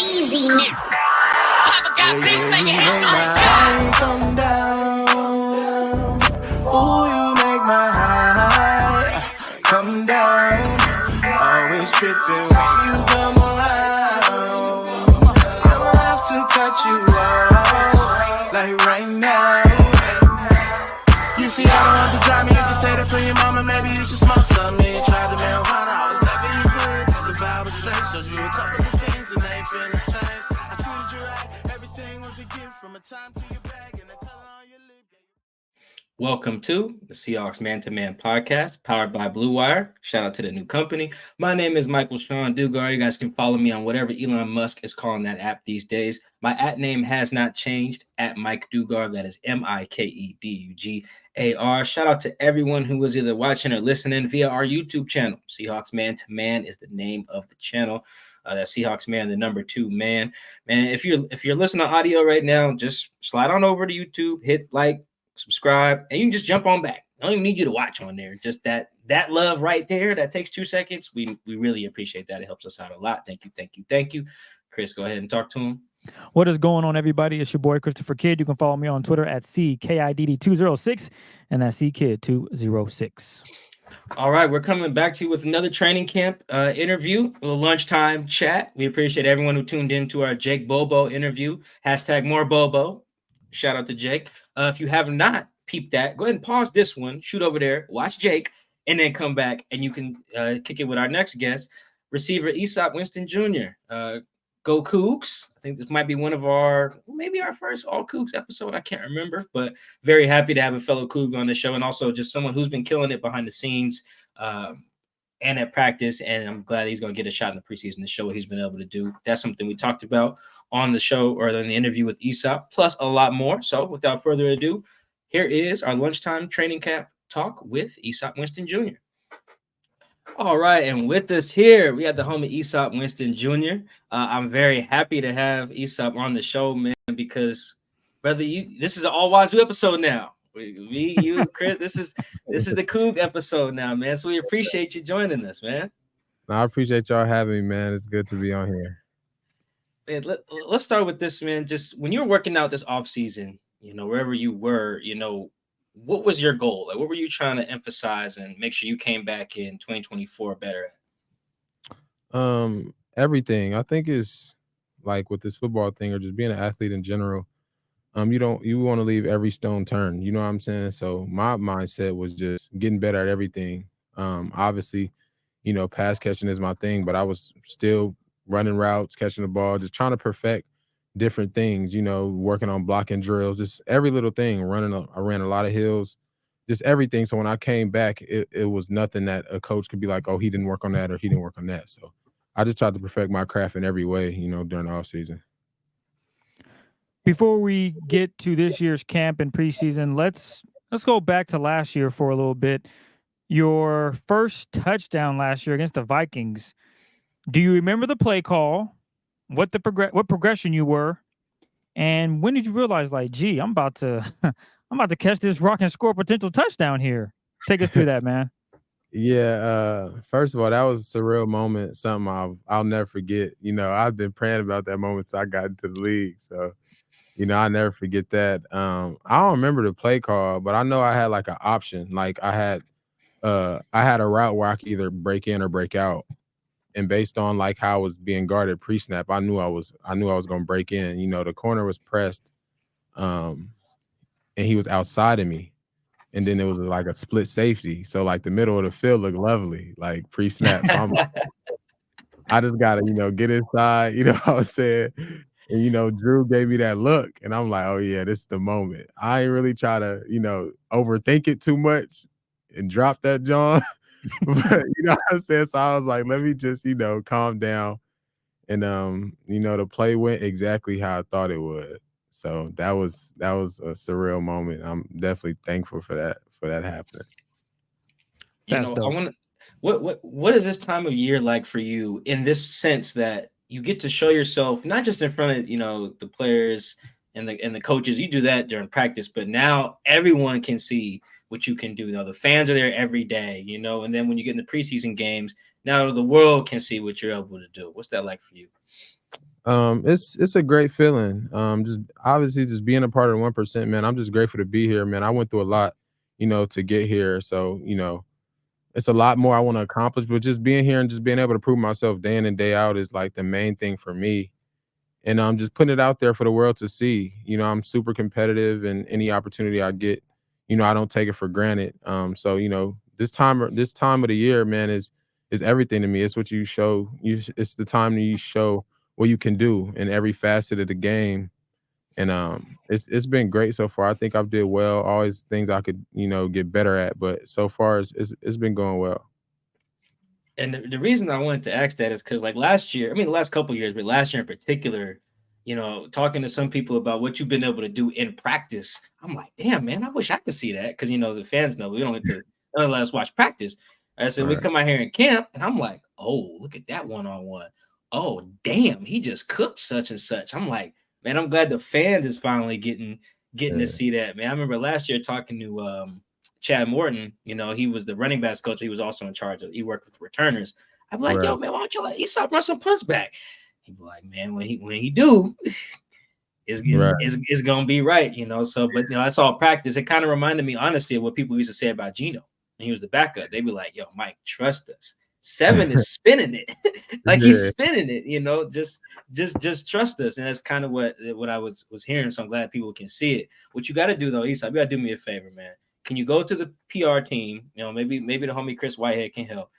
easy now. Papa got beats, make it hit like come down. Oh, you make my high come down. Always tripping when you come around. Never have to cut you off like right now. You see, I don't want to drive me. You can say that for your mama. Maybe you should smoke some. Me try the marijuana. I was loving you good. The vibe was straight. So you a couple of things and they feelings change. I treated you right. Everything was a gift from a time to your bag and the color on your lip. Welcome to the Seahawks Man-to-Man podcast, powered by Blue Wire. Shout out to the new company. My name is Michael Sean Dugar. You guys can follow me on whatever Elon Musk is calling that app these days. My @name has not changed, @Mike Dugar. That is MikeDugar. Shout out to everyone who was either watching or listening via our YouTube channel. Seahawks Man-to-Man is the name of the channel. That's Seahawks Man, the number 2 man. Man, if you're listening to audio right now, just slide on over to YouTube, hit like, subscribe, and you can just jump on back. I don't even need you to watch on there. Just that love right there, that takes 2 seconds. We really appreciate that. It helps us out a lot. Thank you. Chris, go ahead and talk to him. What is going on, everybody? It's your boy, Christopher Kidd. You can follow me on Twitter at CKIDD206, and that's CKid206. All right, we're coming back to you with another training camp interview, a lunchtime chat. We appreciate everyone who tuned in to our Jake Bobo interview. #MoreBobo. Shout out to Jake. If you have not peeped that, go ahead and pause this one, shoot over there, watch Jake, and then come back, and you can kick it with our next guest, receiver Easop Winston Jr. Go Cougs. I think this might be one of maybe our first All Cougs episode. I can't remember, but very happy to have a fellow Coug on the show, and also just someone who's been killing it behind the scenes and at practice, and I'm glad he's going to get a shot in the preseason to show what he's been able to do. That's something we talked about on the show or in the interview with Easop, plus a lot more. So without further ado, here is our lunchtime training camp talk with Easop Winston Jr. All right, and with us here, we have the homie Easop Winston Jr. I'm very happy to have Easop on the show, man, because brother, this is an All Wazoo episode now. Me, you, Chris, this is the Coug episode now, man. So we appreciate you joining us, man. I appreciate y'all having me, man. It's good to be on here. Man, let's start with this, man. Just when you were working out this offseason, wherever you were, what was your goal? Like, what were you trying to emphasize and make sure you came back in 2024 better at? Everything. I think is like with this football thing or just being an athlete in general. You want to leave every stone turned. You know what I'm saying? So my mindset was just getting better at everything. Obviously, pass catching is my thing, but I was still running routes, catching the ball, just trying to perfect different things, working on blocking drills, just every little thing. I ran a lot of hills, just everything. So when I came back, it was nothing that a coach could be like, oh, he didn't work on that or he didn't work on that. So I just tried to perfect my craft in every way, during the offseason. Before we get to this year's camp and preseason, let's go back to last year for a little bit. Your first touchdown last year against the Vikings. Do you remember the play call? What progression you were, and when did you realize, like, gee, I'm about to catch this rock and score a potential touchdown here? Take us through that, man. Yeah. First of all, that was a surreal moment. Something I'll never forget. I've been praying about that moment since I got into the league. So, I'll never forget that. I don't remember the play call, but I know I had like an option. Like I had a route where I could either break in or break out. And based on like how I was being guarded pre-snap, I knew I was going to break in. The corner was pressed, and he was outside of me, and then it was like a split safety. So like the middle of the field looked lovely, like pre-snap. So I'm like, I just gotta get inside. You know what I'm saying? And Drew gave me that look, and I'm like, oh yeah, this is the moment. I ain't really try to overthink it too much and drop that John. But you know what I'm saying? So I was like, let me just, calm down. And the play went exactly how I thought it would. So that was a surreal moment. I'm definitely thankful for that happening. What is this time of year like for you in this sense that you get to show yourself not just in front of the players and the coaches? You do that during practice, but now everyone can see what you can do. The fans are there every day, and then when you get in the preseason games, now the world can see what you're able to do. What's that like for you? It's a great feeling. Just obviously just being a part of the 1%, man. I'm just grateful to be here, man. I went through a lot, to get here. So, it's a lot more I want to accomplish, but just being here and just being able to prove myself day in and day out is like the main thing for me. And I'm just putting it out there for the world to see. I'm super competitive, and any opportunity I get, I don't take it for granted. So this time of the year, man, is everything to me. It's what you show. It's the time that you show what you can do in every facet of the game. And it's been great so far. I think I've did well. Always things I could get better at, but so far it's been going well. And the reason I wanted to ask that is because, like, last year, I mean, the last couple years, but last year in particular, talking to some people about what you've been able to do in practice, I'm like, damn, man, I wish I could see that. Because, the fans know we don't get to let us watch practice. I said, we Right. come out here in camp, and I'm like, oh, look at that one-on-one. Oh, damn, he just cooked such and such. I'm like, man, I'm glad the fans is finally getting to Yeah. see that, man. I remember last year talking to Chad Morton, he was the running backs coach. He was also in charge of, he worked with returners. I'm like, yo, Right. man, why don't you let Easop run some punts back? He'd be like, man, when he do, Right. it's gonna be right, So, but that's all practice. It kind of reminded me, honestly, of what people used to say about Gino when he was the backup. They'd be like, yo, Mike, trust us. 7 is spinning it, like he's Yeah. spinning it, just trust us. And that's kind of what I was hearing. So I'm glad people can see it. What you got to do though, Easop, you got to do me a favor, man. Can you go to the PR team? Maybe the homie Chris Whitehead can help.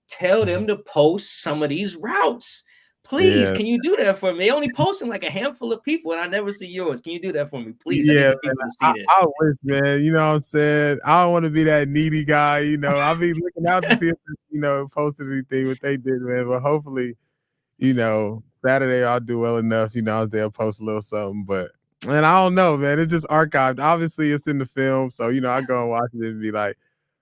Tell them to post some of these routes. Please, Yeah. can you do that for me? They only posting like a handful of people, and I never see yours. Can you do that for me, please? I need Yeah, the people to I, see this. I wish, man. You know what I'm saying? I don't want to be that needy guy. I'll be looking out to see if posted anything what they did, man. But hopefully, Saturday I'll do well enough. They'll post a little something. But and I don't know, man. It's just archived. Obviously, it's in the film, so I go and watch it and be like.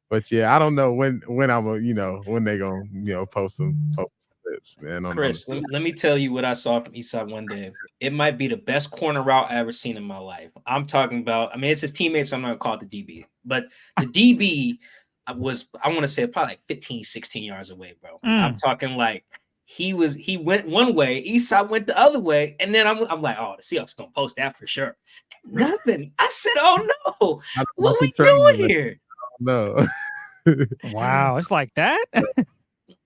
But yeah, I don't know when I'm when they gonna post some clips, man. On the Chris, let me tell you what I saw from Eastside one day. It might be the best corner route I ever seen in my life. I'm talking about, I mean, it's his teammates, so I'm not gonna call it the DB, but the DB was, I want to say probably like 15, 16 yards away, bro. I'm talking like he went one way, Eastside went the other way, and then I'm like, oh, the Seahawks gonna post that for sure. Nothing. I said, oh no, what we doing here? No. Wow, it's like that.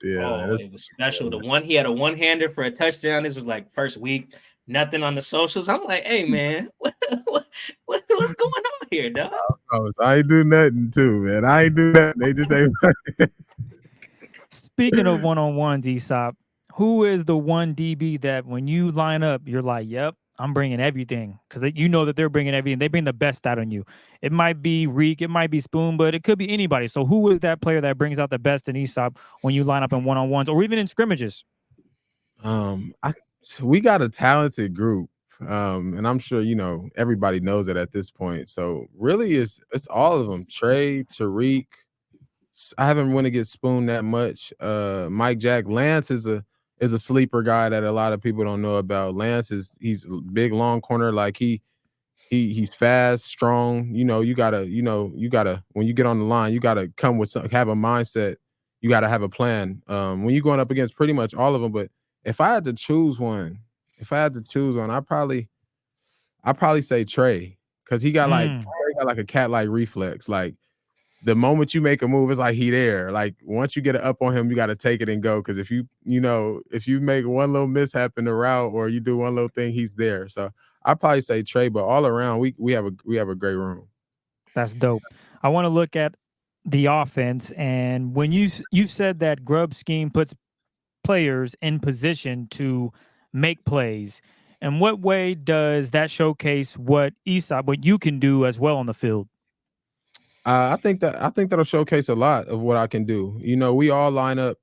Yeah, oh, it was special. The one he had a one-hander for a touchdown. This was like first week. Nothing on the socials. I'm like, hey man, what's going on here, dog? I ain't do nothing too, man. I ain't do nothing. They just ain't. Speaking of one-on-ones, Aesop, who is the one DB that when you line up, you're like, yep, I'm bringing everything, because you know that they're bringing everything. They bring the best out on you. It might be Reek, it might be Spoon, but it could be anybody. So who is that player that brings out the best in Aesop when you line up in one-on-ones or even in scrimmages? We got a talented group, and I'm sure everybody knows it at this point. So really, it's all of them. Trey, Tariq. I haven't want to get Spoon that much. Mike Jack, Lance is a sleeper guy that a lot of people don't know about. Lance he's a big long corner, like he's fast, strong. You gotta when you get on the line, you gotta come with have a mindset. You gotta have a plan. When you're going up against pretty much all of them, but if I had to choose one, I'd probably say Trey, because he got like a cat-like reflex. Like the moment you make a move, it's like he there. Like once you get it up on him, you got to take it and go. Because if you make one little mishap in the route or you do one little thing, he's there. So I'd probably say Trey, but all around we have a great room. That's dope. I want to look at the offense, and when you said that Grubb scheme puts players in position to make plays, in what way does that showcase what you can do as well on the field? I think that'll showcase a lot of what I can do. We all line up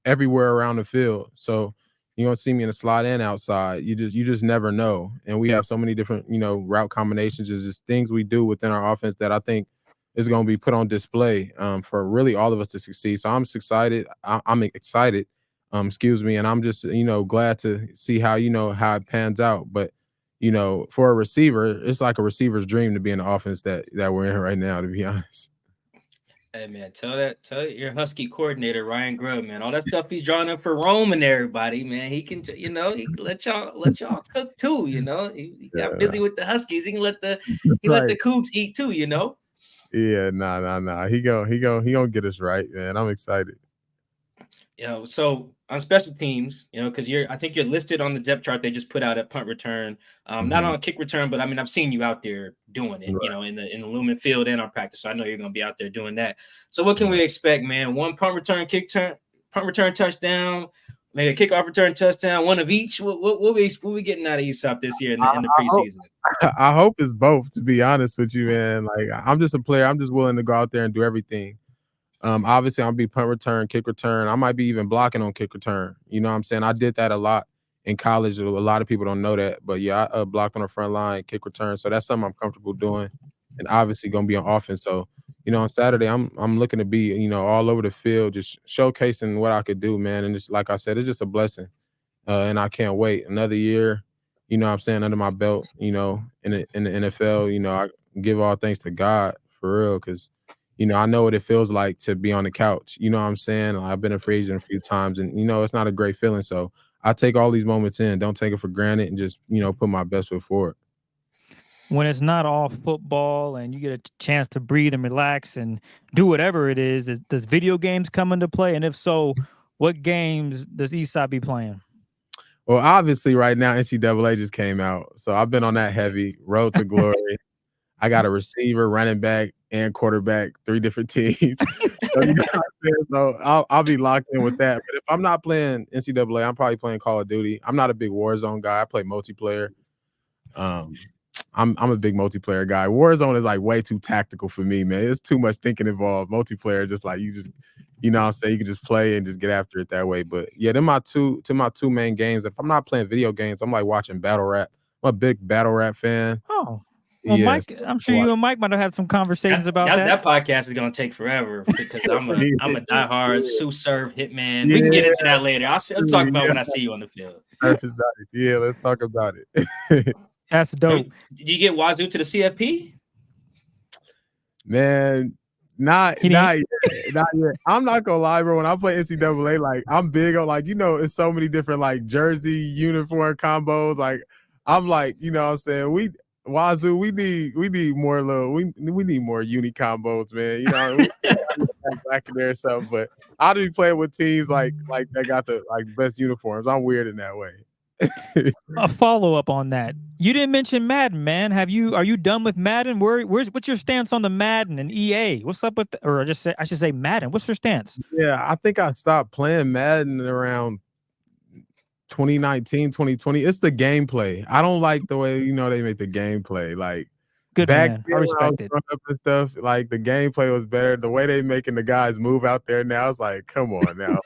everywhere around the field, so you're gonna see me in the slot and outside. You just never know, and we have so many different route combinations. There's just things we do within our offense that I think is going to be put on display for really all of us to succeed. So I'm excited. I'm excited. Excuse me, and I'm just glad to see how it pans out. But for a receiver, it's like a receiver's dream to be in the offense that we're in right now, to be honest. Hey man, tell your Husky coordinator Ryan Grubb, man, all that stuff he's drawing up for Rome and everybody, man. He can, he can let y'all cook too. He got Yeah, busy with the Huskies. He can let right. the Cougs eat too. Yeah, nah. He gonna get us right, man. I'm excited. So on special teams, because I think you're listed on the depth chart they just put out at punt return, not Mhm. on kick return, but I mean I've seen you out there doing it, Right, in the Lumen field and on practice. So I know you're gonna be out there doing that. So what can right. we expect, man? One punt return touchdown, maybe a kickoff return touchdown, one of each. What we getting out of Easop this year in the preseason? I hope it's both, to be honest with you, man. Like, I'm just a player. I'm just willing to go out there and do everything. Obviously, I'll be punt return, kick return. I might be even blocking on kick return. You know what I'm saying? I did that a lot in college. A lot of people don't know that, but yeah, I blocked on the front line, kick return. So that's something I'm comfortable doing, and obviously gonna be on offense. So on Saturday, I'm looking to be all over the field, just showcasing what I could do, man. And just like I said, it's just a blessing. And I can't wait another year. You know what I'm saying, under my belt. In the NFL. I give all thanks to God for real, because I know what it feels like to be on the couch. You know what I'm saying? I've been a free agent a few times, and it's not a great feeling. So I take all these moments in, don't take it for granted, and just put my best foot forward. When it's not all football and you get a chance to breathe and relax and do whatever it is, does video games come into play? And if so, what games does Eastside be playing? Well, obviously, right now NCAA just came out, so I've been on that heavy road to glory. I got a receiver, running back, and quarterback, 3 different teams. So, you know what I'm saying? So I'll be locked in with that. But if I'm not playing NCAA, I'm probably playing Call of Duty. I'm not a big Warzone guy. I play multiplayer. Um, I'm a big multiplayer guy. Warzone is like way too tactical for me, man. It's too much thinking involved. Multiplayer, just like you know what I'm saying, you can just play and just get after it that way. But yeah, they're my two main games. If I'm not playing video games, I'm like watching battle rap. I'm a big battle rap fan. Oh, well, Yes. Mike, I'm sure you and Mike might have had some conversations about that. That podcast is gonna take forever because I'm a diehard Sue Surf Hitman. We can get Yeah, into that later. I'll talk about when I see you on the field. surface dice. Yeah, let's talk about it. That's dope. Did you get Wazoo to the CFP? Man, not He didn't. yet. I'm not gonna lie, bro. When I play NCAA, like I'm big on it's so many different like jersey uniform combos. Like I'm like, you know what I'm saying? Wazoo, we need more we need more uni combos, man. We back in there or something. But I'll be playing with teams like that got the best uniforms. I'm weird in that way. A follow up on that. You didn't mention Madden, man. Are you done with Madden? What's your stance on the Madden and EA? What's up with I should say Madden. What's your stance? Yeah, I think I stopped playing Madden around 2019, 2020. It's the gameplay. I don't like the way they make the gameplay. Like Good back man. then I when I was respect it. growing up and stuff, like the gameplay was better. The way they making the guys move out there now, it's like, come on now.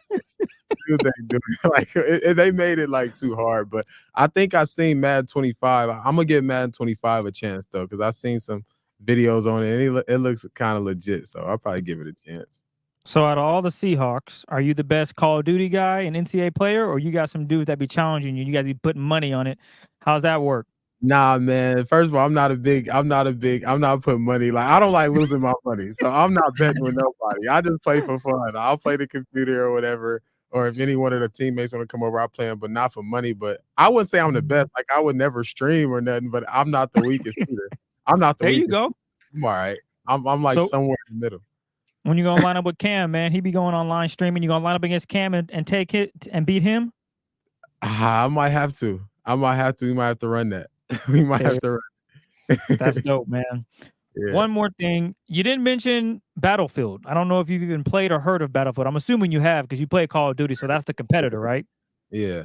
They made it like too hard. But I think I seen Madden 25. I'm gonna give Madden 25 a chance though, because I seen some videos on it and it looks kind of legit. So I'll probably give it a chance. So out of all the Seahawks, are you the best Call of Duty guy and NCAA player, or you got some dudes that be challenging you? You guys be putting money on it. How's that work? Nah, man. First of all, I'm not putting money. Like, I don't like losing my money. So I'm not betting with nobody. I just play for fun. I'll play the computer or whatever. Or if any one of the teammates want to come over, I'll play them, but not for money. But I wouldn't say I'm the best. Like, I would never stream or nothing, but I'm not the weakest either. I'm not the There you weakest. go. I'm all right. I'm like So somewhere in the middle. when you gonna line up with Cam, man, he be going online streaming. You gonna line up against Cam and take it and beat him? I might have to. We might have to run that. We might have to run. That's dope, man. Yeah. One more thing. You didn't mention Battlefield. I don't know if you've even played or heard of Battlefield. I'm assuming you have because you play Call of Duty, so that's the competitor, right? Yeah.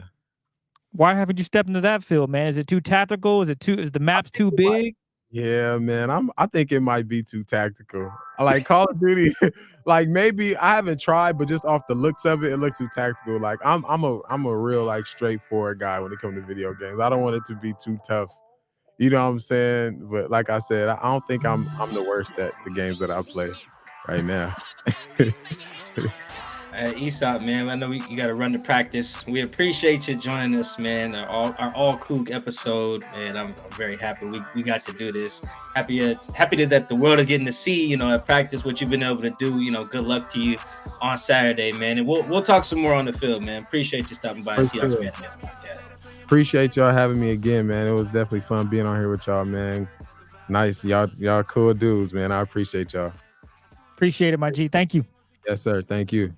Why haven't you stepped into that field, man? Is it too tactical? Is the maps too big? Yeah, man. I think it might be too tactical. I like Call of Duty. Like maybe I haven't tried, but just off the looks of it, it looks too tactical. Like I'm a real like straightforward guy when it comes to video games. I don't want it to be too tough. You know what I'm saying? But like I said, I don't think I'm the worst at the games that I play right now. Easop, man, I know you got to run to practice. We appreciate you joining us, man. Our all Coug episode, and I'm very happy we got to do this. Happy that the world is getting to see, at practice what you've been able to do. Good luck to you on Saturday, man. And we'll talk some more on the field, man. Appreciate you stopping by Seahawks Fan Podcast. Appreciate y'all having me again, man. It was definitely fun being on here with y'all, man. Nice, y'all cool dudes, man. I appreciate y'all. Appreciate it, my G. Thank you. Yes, sir. Thank you.